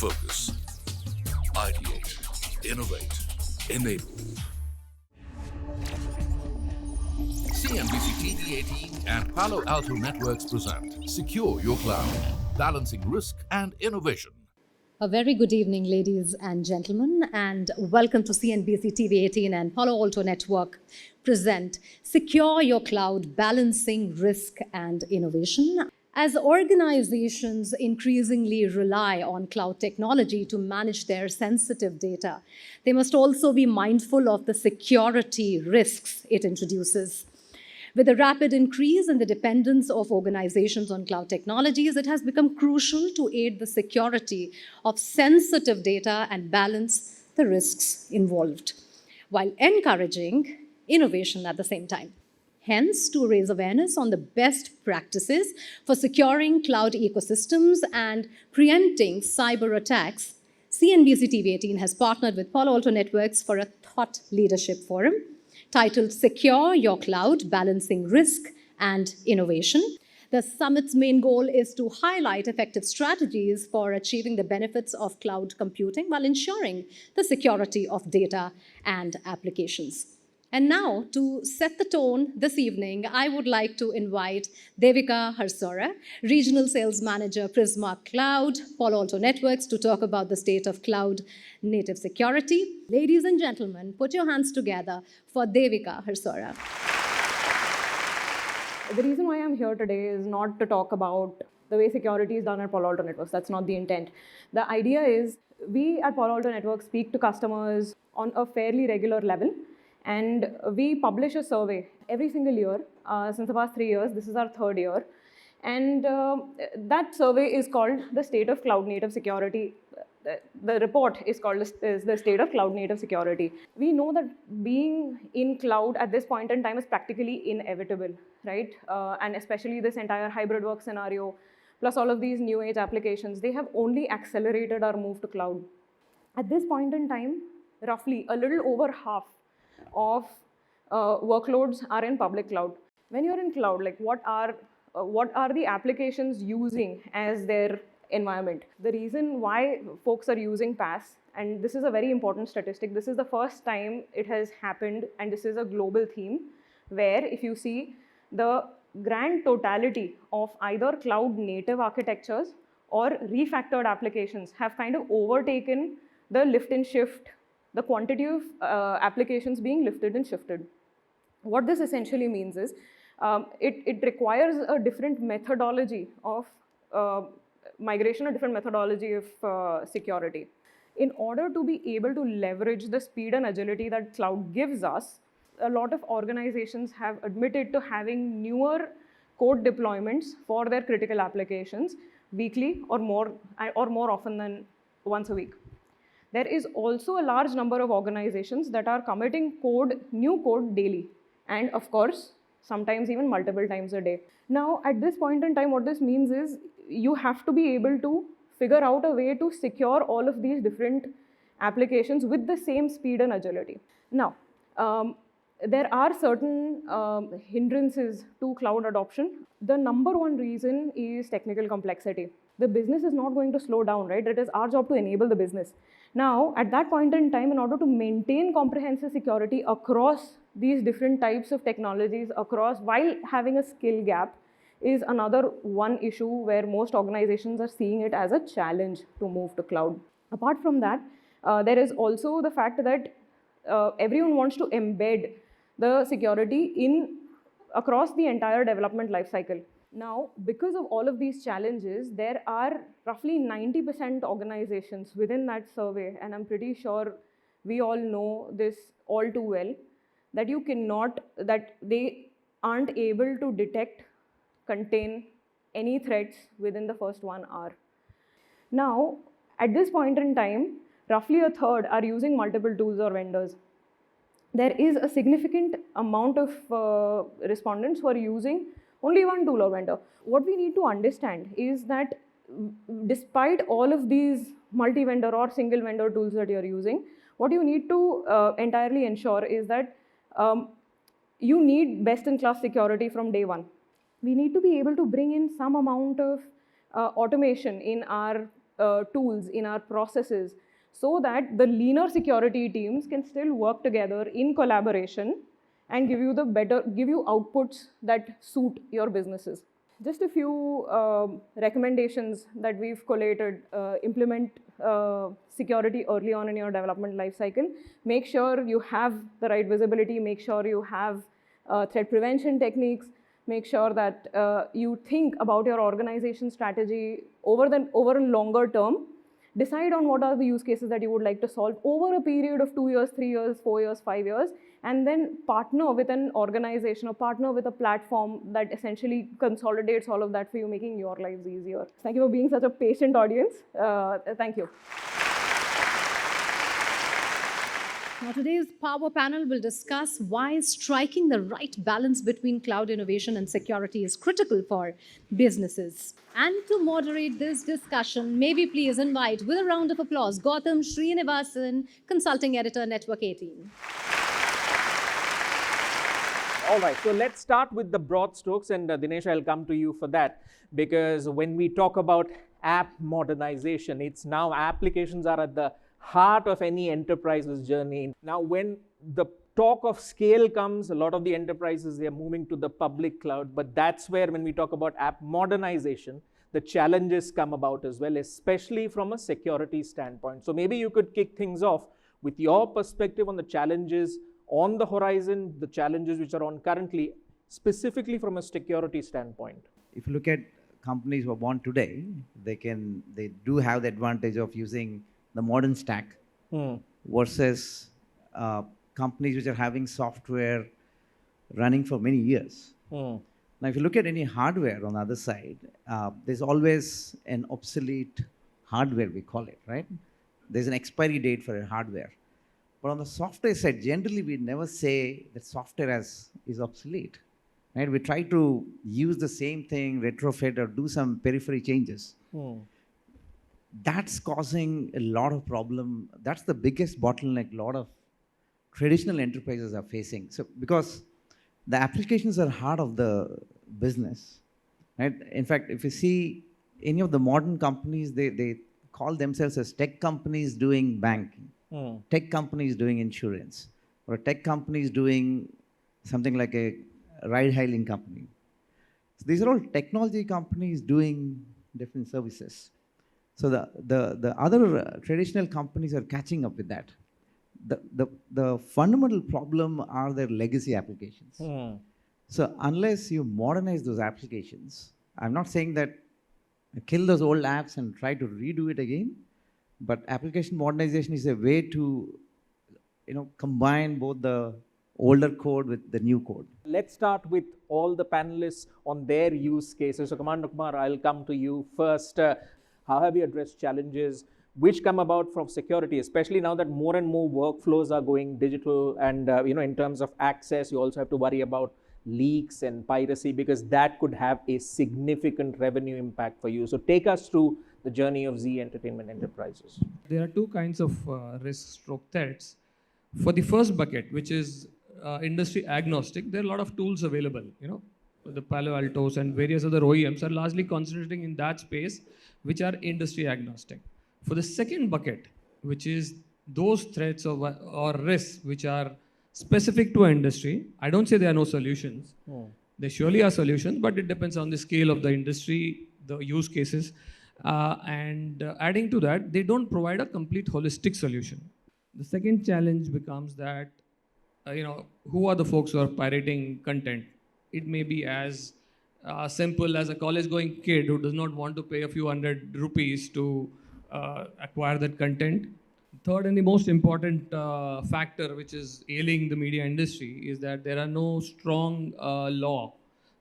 focus. Ideate, innovate, enable. CNBC-TV18 and Palo Alto Networks present Secure Your Cloud, Balancing Risk and Innovation. A very good evening, ladies and gentlemen, and welcome to CNBC-TV18 and Palo Alto Network present Secure Your Cloud, Balancing Risk and Innovation. As organizations increasingly rely on cloud technology to manage their sensitive data, they must also be mindful of the security risks it introduces. With the rapid increase in the dependence of organizations on cloud technologies, it has become crucial to aid the security of sensitive data and balance the risks involved, while encouraging innovation at the same time. Hence, to raise awareness on the best practices for securing cloud ecosystems and preempting cyber attacks, CNBC-TV18 has partnered with Palo Alto Networks for a thought leadership forum titled Secure Your Cloud, Balancing Risk and Innovation. The summit's main goal is to highlight effective strategies for achieving the benefits of cloud computing while ensuring the security of data and applications. And now, to set the tone this evening, I would like to invite Devika Harsora, Regional Sales Manager, Prisma Cloud, Palo Alto Networks, to talk about the state of cloud native security. Ladies and gentlemen, put your hands together for Devika Harsora. The reason why I'm here today is not to talk about the way security is done at Palo Alto Networks. That's not the intent. The idea is we at Palo Alto Networks speak to customers on a fairly regular level. And we publish a survey every single year since the past 3 years. This is our third year. And that survey is called the State of Cloud Native Security. The report is called the State of Cloud Native Security. We know that being in cloud at this point in time is practically inevitable, right? And especially this entire hybrid work scenario, plus all of these new age applications, they have only accelerated our move to cloud. At this point in time, roughly a little over half of workloads are in public cloud. When you're in cloud, like what are the applications using as their environment? The reason why folks are using PaaS, and this is a very important statistic, this is the first time it has happened, and this is a global theme, where if you see the grand totality of either cloud native architectures or refactored applications have kind of overtaken the lift and shift, the quantity of applications being lifted and shifted. What this essentially means is it requires a different methodology of migration, a different methodology of security. In order to be able to leverage the speed and agility that cloud gives us, a lot of organizations have admitted to having newer code deployments for their critical applications weekly or more often than once a week. There is also a large number of organizations that are committing new code daily, and of course, sometimes even multiple times a day. Now, at this point in time, what this means is you have to be able to figure out a way to secure all of these different applications with the same speed and agility. Now, there are certain hindrances to cloud adoption. The number one reason is technical complexity. The business is not going to slow down, right? It is our job to enable the business. Now, at that point in time, in order to maintain comprehensive security across these different types of technologies, while having a skill gap, is another one issue where most organizations are seeing it as a challenge to move to cloud. Apart from that, there is also the fact that everyone wants to embed the security across the entire development lifecycle. Now, because of all of these challenges, there are roughly 90% organizations within that survey, and I'm pretty sure we all know this all too well, that they aren't able to detect, contain any threats within the first 1 hour. Now, at this point in time, roughly a third are using multiple tools or vendors. There is a significant amount of respondents who are using only one tool or vendor. What we need to understand is that despite all of these multi-vendor or single vendor tools that you're using, what you need to entirely ensure is that you need best-in-class security from day one. We need to be able to bring in some amount of automation in our tools, in our processes, so that the leaner security teams can still work together in collaboration and give you outputs that suit your businesses. Just a few recommendations that we've collated. Implement security early on in your development life cycle. Make sure you have the right visibility. Make sure you have threat prevention techniques. Make sure that you think about your organization strategy over a longer term. Decide on what are the use cases that you would like to solve over a period of 2 years, 3 years, 4 years, 5 years, and then partner with an organization or partner with a platform that essentially consolidates all of that for you, making your lives easier. Thank you for being such a patient audience. Thank you. Now, today's Power Panel will discuss why striking the right balance between cloud innovation and security is critical for businesses. And to moderate this discussion, may we please invite, with a round of applause, Gautam Srinivasan, Consulting Editor, Network 18. All right, so let's start with the broad strokes, and Dinesh, I'll come to you for that, because when we talk about app modernization, it's now applications are at the heart of any enterprise's journey. Now, when the talk of scale comes, a lot of the enterprises, they're moving to the public cloud, but that's where, when we talk about app modernization, the challenges come about as well, especially from a security standpoint. So maybe you could kick things off with your perspective on the challenges on the horizon, the challenges which are on currently, specifically from a security standpoint. If you look at companies who are born today, they do have the advantage of using the modern stack versus companies which are having software running for many years. Now, if you look at any hardware on the other side, there's always an obsolete hardware, we call it, right? There's an expiry date for a hardware. But on the software side, generally we never say that software is obsolete, right? We try to use the same thing, retrofit or do some periphery changes. That's causing a lot of problem. That's the biggest bottleneck a lot of traditional enterprises are facing. So because the applications are heart of the business, right? In fact, if you see any of the modern companies, they call themselves as tech companies doing banking, tech companies doing insurance, or a tech companies doing something like a ride-hailing company. So these are all technology companies doing different services. So the other traditional companies are catching up with that. The fundamental problem are their legacy applications. So unless you modernize those applications, I'm not saying that kill those old apps and try to redo it again, but application modernization is a way to combine both the older code with the new code. Let's start with all the panelists on their use cases. So Commander Kumar, I'll come to you first. How have you addressed challenges which come about from security, especially now that more and more workflows are going digital, and in terms of access, you also have to worry about leaks and piracy, because that could have a significant revenue impact for you. So take us through the journey of Z Entertainment Enterprises. There are two kinds of risk/threats. For the first bucket, which is industry agnostic, there are a lot of tools available. The Palo Altos and various other OEMs are largely concentrating in that space, which are industry agnostic. For the second bucket, which is those threats or risks which are specific to industry, I don't say there are no solutions. There surely are solutions, but it depends on the scale of the industry, the use cases. And adding to that, they don't provide a complete holistic solution. The second challenge becomes that, who are the folks who are pirating content? It may be as simple as a college-going kid who does not want to pay a few hundred rupees to acquire that content. Third and the most important factor which is ailing the media industry is that there are no strong law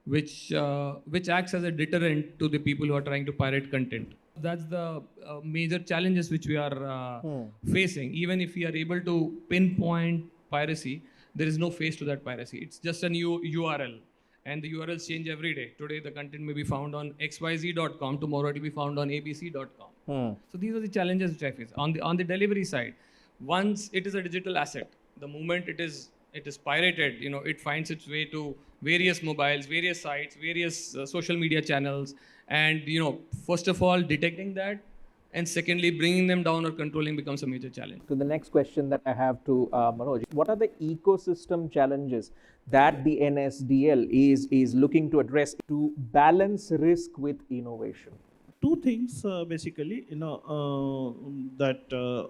which acts as a deterrent to the people who are trying to pirate content. That's the major challenges which we are facing. Even if we are able to pinpoint piracy, there is no face to that piracy. It's just a new URL. And the URLs change every day. Today, the content may be found on xyz.com. Tomorrow, it will be found on abc.com. So these are the challenges which I face. On the delivery side, once it is a digital asset, the moment it is pirated, it finds its way to various mobiles, various sites, various social media channels. And, first of all, detecting that and secondly, bringing them down or controlling becomes a major challenge. To the next question that I have to Manoj, what are the ecosystem challenges that the NSDL is looking to address to balance risk with innovation? Two things basically, that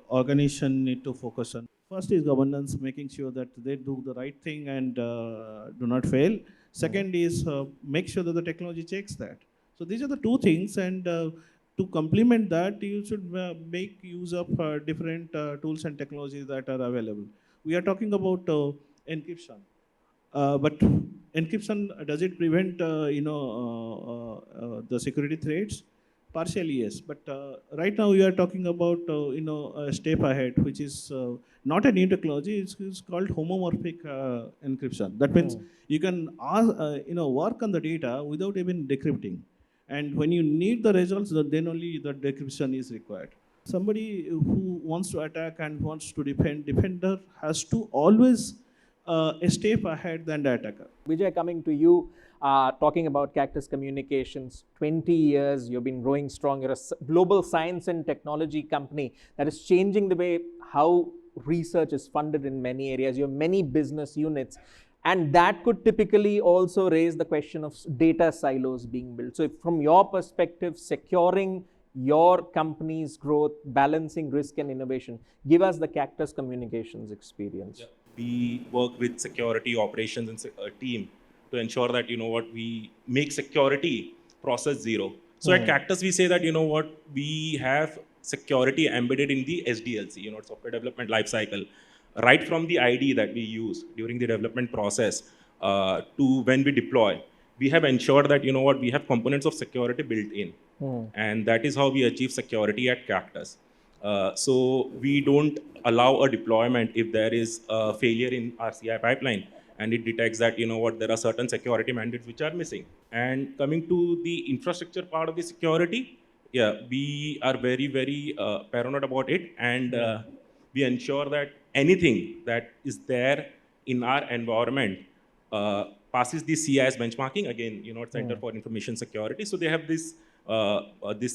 organization need to focus on. First is governance, making sure that they do the right thing and do not fail. Second is make sure that the technology checks that. So these are the two things, and to complement that, you should make use of different tools and technologies that are available. We are talking about encryption. But encryption, does it prevent the security threats? Partially yes, but right now we are talking about a step ahead, which is not a new technology. It's called homomorphic encryption. That means you can work on the data without even decrypting, and when you need the results, then only the decryption is required. Somebody who wants to attack and wants to defender has to always a step ahead than the attacker. Vijay, coming to you, talking about Cactus Communications, 20 years, you've been growing strong. You're a global science and technology company that is changing the way how research is funded in many areas. You have many business units, and that could typically also raise the question of data silos being built. So from your perspective, securing your company's growth, balancing risk and innovation, give us the Cactus Communications experience. Yeah. We work with security operations and team to ensure that, we make security process zero. So at Cactus, we say that, we have security embedded in the SDLC, software development lifecycle, right from the ID that we use during the development process to when we deploy. We have ensured that, we have components of security built in. And that is how we achieve security at Cactus. So we don't allow a deployment if there is a failure in our CI pipeline and it detects that, there are certain security mandates which are missing. And coming to the infrastructure part of the security, yeah, we are very, very paranoid about it. And we ensure that anything that is there in our environment passes the CIS benchmarking, again, Center for Information Security. So they have this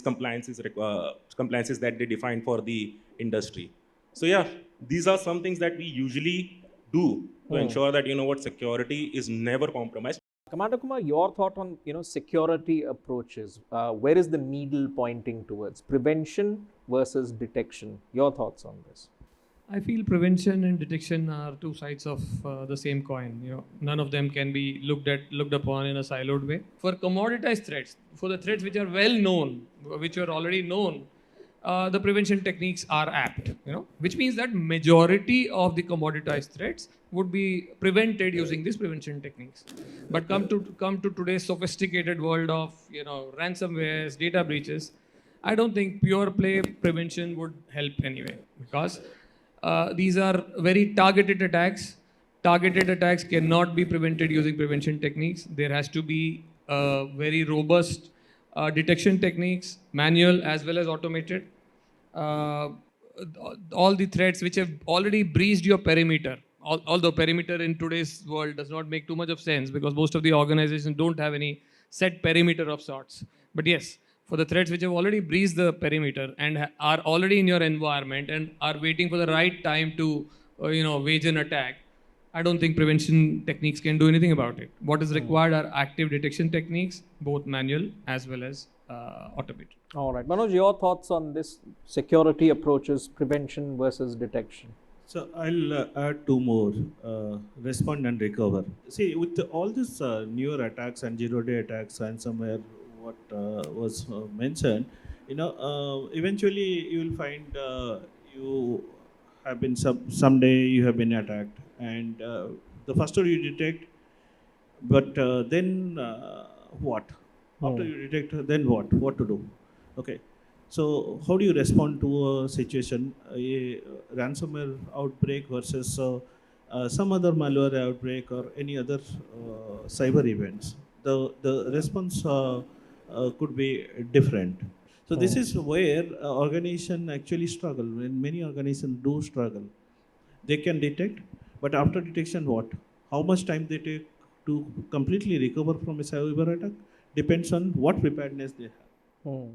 compliances that they define for the industry. So yeah, these are some things that we usually do to ensure that security is never compromised. Commander Kumar, your thought on security approaches. Where is the needle pointing towards? Prevention versus detection. Your thoughts on this? I feel prevention and detection are two sides of the same coin. None of them can be looked upon in a siloed way. For commoditized threats, for the threats which are well known, which are already known, the prevention techniques are apt. Which means that majority of the commoditized threats would be prevented using these prevention techniques. But come to today's sophisticated world of ransomwares, data breaches, I don't think pure play prevention would help anyway, because these are very targeted attacks. Targeted attacks cannot be prevented using prevention techniques. There has to be very robust detection techniques, manual as well as automated. All the threats which have already breached your perimeter, although perimeter in today's world does not make too much of sense because most of the organizations don't have any set perimeter of sorts. But yes, for the threats which have already breached the perimeter and are already in your environment and are waiting for the right time to wage an attack, I don't think prevention techniques can do anything about it. What is required are active detection techniques, both manual as well as automated. All right. Manoj, your thoughts on this security approaches, prevention versus detection? So I'll add two more, respond and recover. See, with all these newer attacks and zero-day attacks, ransomware, what was mentioned, eventually you will find you have been someday you have been attacked, and the faster you detect, but then what? After you detect, then what? What to do? Okay. So how do you respond to a situation, a ransomware outbreak versus some other malware outbreak or any other cyber events? The response could be different. So this is where organization actually struggle. When many organizations do struggle, they can detect, but after detection, what? How much time they take to completely recover from a cyber attack depends on what preparedness they have.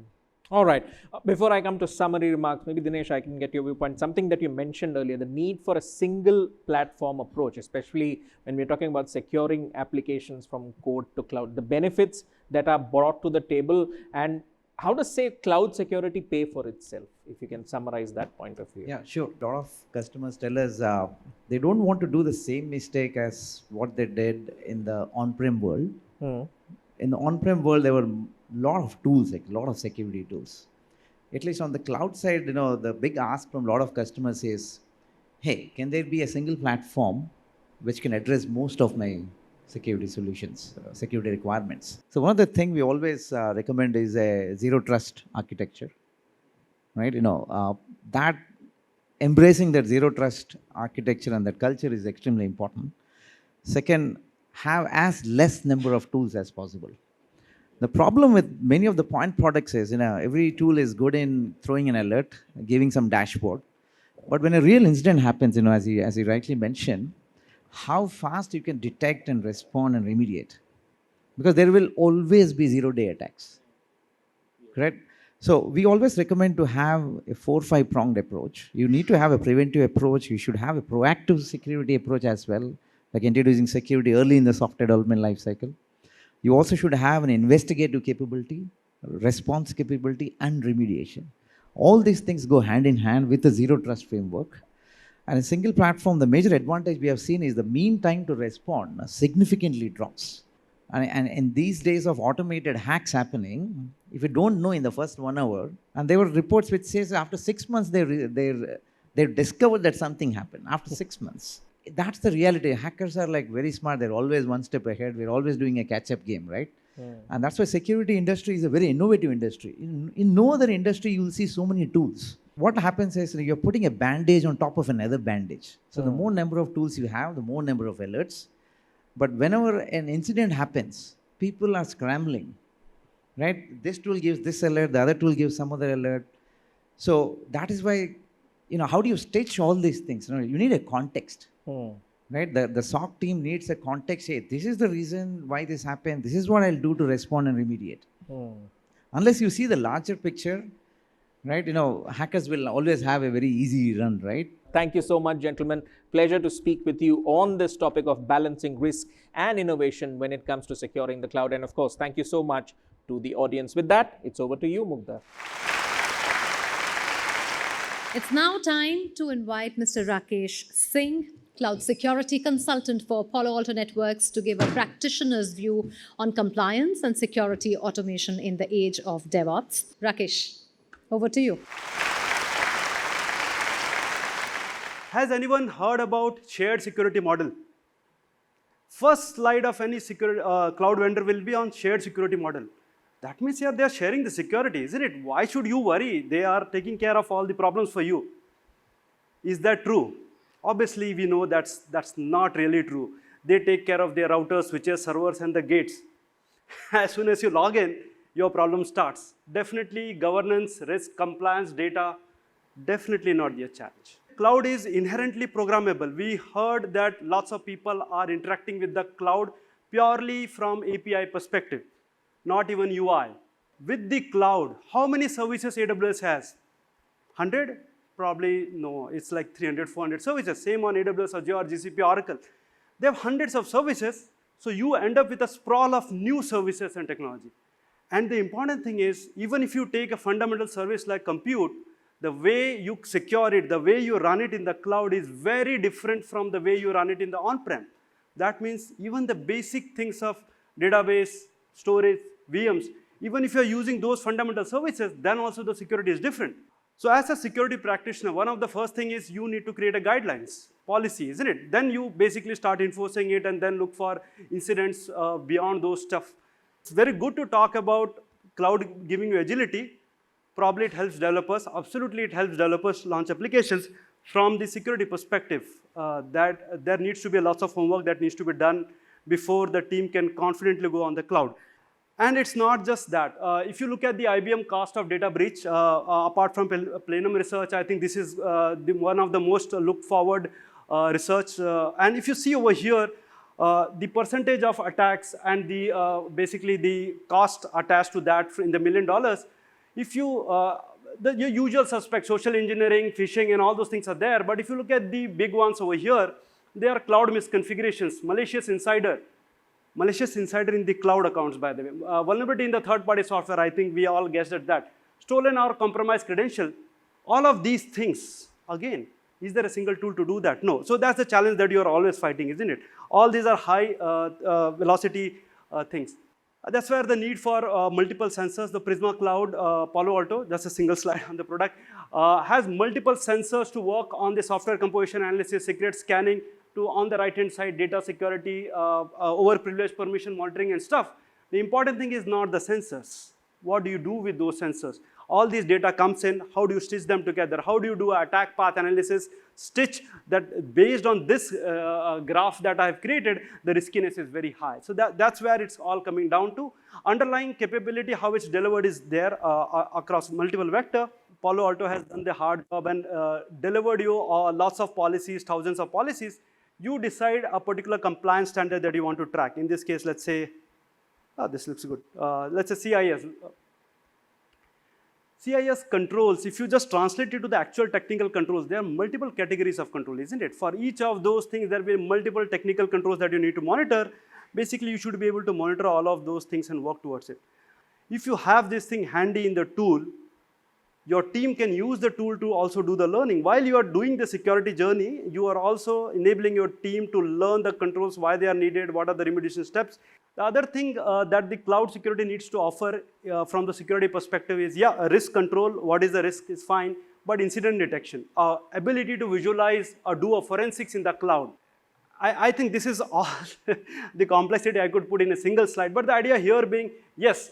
All right. Before I come to summary remarks, maybe Dinesh, I can get your viewpoint. Something that you mentioned earlier, the need for a single platform approach, especially when we're talking about securing applications from code to cloud, the benefits that are brought to the table, and how does, say, cloud security pay for itself? If you can summarize that point of view. Yeah, sure. A lot of customers tell us they don't want to do the same mistake as what they did in the on-prem world. In the on-prem world, there were a lot of tools, like a lot of security tools. At least on the cloud side, the big ask from a lot of customers is, hey, can there be a single platform which can address most of my security solutions, security requirements? So one of the things we always recommend is a zero trust architecture, right? That embracing that zero trust architecture and that culture is extremely important. Second, have as less number of tools as possible. The problem with many of the point products is, every tool is good in throwing an alert, giving some dashboard. But when a real incident happens, as you rightly mentioned, how fast you can detect and respond and remediate. Because there will always be zero-day attacks, correct? So we always recommend to have a 4 or 5 pronged approach. You need to have a preventive approach. You should have a proactive security approach as well, like introducing security early in the software development lifecycle. You also should have an investigative capability, response capability, and remediation. All these things go hand in hand with the zero trust framework. And a single platform, the major advantage we have seen is the mean time to respond significantly drops. And in these days of automated hacks happening, if you don't know in the first 1 hour, and there were reports which says after 6 months they discovered that something happened after 6 months. That's the reality. Hackers are like very smart. They're always one step ahead. We're always doing a catch-up game, right? And that's why security industry is a very innovative industry. In no other industry you will see so many tools. What happens is you're putting a bandage on top of another bandage. So the more number of tools you have, the more number of alerts. But whenever an incident happens, people are scrambling, right? This tool gives this alert, the other tool gives some other alert. So that is why, how do you stitch all these things? You need a context, right? The SOC team needs a context. Hey, this is the reason why this happened. This is what I'll do to respond and remediate. Unless you see the larger picture, right? Hackers will always have a very easy run, right? Thank you so much, gentlemen. Pleasure to speak with you on this topic of balancing risk and innovation when it comes to securing the cloud. And of course, thank you so much to the audience. With that, it's over to you, Mugdha. It's now time to invite Mr. Rakesh Singh, Cloud Security Consultant for Palo Alto Networks, to give a practitioner's view on compliance and security automation in the age of DevOps. Rakesh, over to you. Has anyone heard about shared security model? First slide of any cloud vendor will be on shared security model. That means they are sharing the security, isn't it? Why should you worry? They are taking care of all the problems for you. Is that true? Obviously, we know that's not really true. They take care of their routers, switches, servers, and the gates. As soon as you log in, your problem starts. Definitely governance, risk, compliance, data, definitely not their challenge. Cloud is inherently programmable. We heard that lots of people are interacting with the cloud purely from API perspective, not even UI. With the cloud, how many services AWS has? 100? Probably no, it's like 300, 400 services. Same on AWS, Azure, GCP, Oracle. They have hundreds of services, so you end up with a sprawl of new services and technology. And the important thing is, even if you take a fundamental service like compute, the way you secure it, the way you run it in the cloud is very different from the way you run it in the on-prem. That means even the basic things of database, storage, VMs, even if you're using those fundamental services, then also the security is different. So as a security practitioner, one of the first thing is you need to create a guidelines, policy, isn't it? Then you basically start enforcing it and then look for incidents beyond those stuff. It's very good to talk about cloud giving you agility. Probably it helps developers. Absolutely, it helps developers launch applications. From the security perspective, that there needs to be lots of homework that needs to be done before the team can confidently go on the cloud. And it's not just that. If you look at the IBM cost of data breach, apart from Plenum research, I think this is one of the most looked forward research. And if you see over here, the percentage of attacks and the basically the cost attached to that in the $1 million, If you, your usual suspects, social engineering, phishing, and all those things are there. But if you look at the big ones over here, they are cloud misconfigurations, malicious insider in the cloud accounts, by the way. Vulnerability in the third-party software, I think we all guessed at that. Stolen or compromised credential. All of these things, again, is there a single tool to do that? No. So that's the challenge that you are always fighting, isn't it? All these are high velocity things. That's where the need for multiple sensors, the Prisma Cloud, Palo Alto, just a single slide on the product, has multiple sensors to work on the software composition analysis, secret scanning, to on the right hand side, data security, overprivileged permission monitoring and stuff. The important thing is not the sensors. What do you do with those sensors? All these data comes in, how do you stitch them together? How do you do attack path analysis, stitch that based on this graph that I have created, the riskiness is very high. So that's where it's all coming down to. Underlying capability, how it's delivered is there across multiple vector. Palo Alto has done the hard job and delivered you lots of policies, thousands of policies. You decide a particular compliance standard that you want to track. In this case, let's say, this looks good. Let's say CIS. CIS controls, if you just translate it to the actual technical controls, there are multiple categories of control, isn't it? For each of those things, there will be multiple technical controls that you need to monitor. Basically, you should be able to monitor all of those things and work towards it. If you have this thing handy in the tool, your team can use the tool to also do the learning. While you are doing the security journey, you are also enabling your team to learn the controls, why they are needed, what are the remediation steps. The other thing that the cloud security needs to offer from the security perspective is, yeah, risk control, what is the risk is fine, but incident detection, ability to visualize or do a forensics in the cloud. I think this is all the complexity I could put in a single slide, but the idea here being, yes,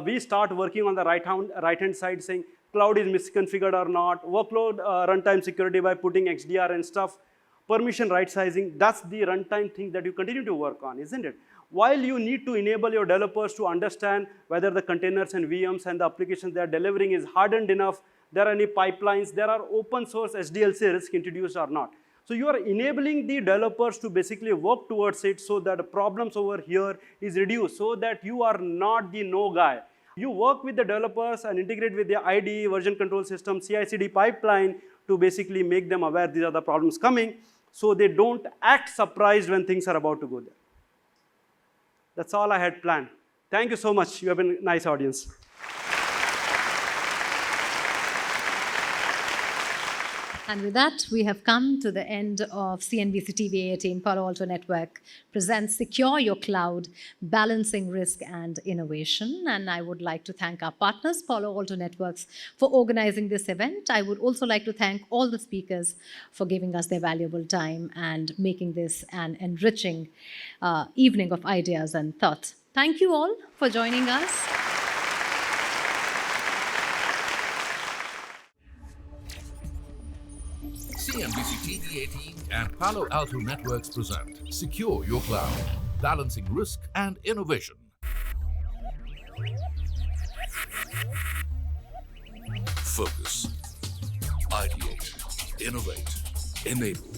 we start working on the right-hand side saying, cloud is misconfigured or not, workload runtime security by putting XDR and stuff, permission right sizing, that's the runtime thing that you continue to work on, isn't it? While you need to enable your developers to understand whether the containers and VMs and the applications they are delivering is hardened enough, there are any pipelines, there are open source SDLC risk introduced or not. So you are enabling the developers to basically work towards it so that the problems over here is reduced, so that you are not the no guy. You work with the developers and integrate with the IDE, version control system, CI/CD pipeline to basically make them aware these are the problems coming, so they don't act surprised when things are about to go there. That's all I had planned. Thank you so much. You have been a nice audience. And with that, we have come to the end of CNBC-TV18 Palo Alto Network presents Secure Your Cloud, Balancing Risk and Innovation. And I would like to thank our partners, Palo Alto Networks, for organizing this event. I would also like to thank all the speakers for giving us their valuable time and making this an enriching evening of ideas and thoughts. Thank you all for joining us. CNBC-TV18 and Palo Alto Networks present Secure Your Cloud, Balancing Risk and Innovation. Focus, ideate, innovate, enable.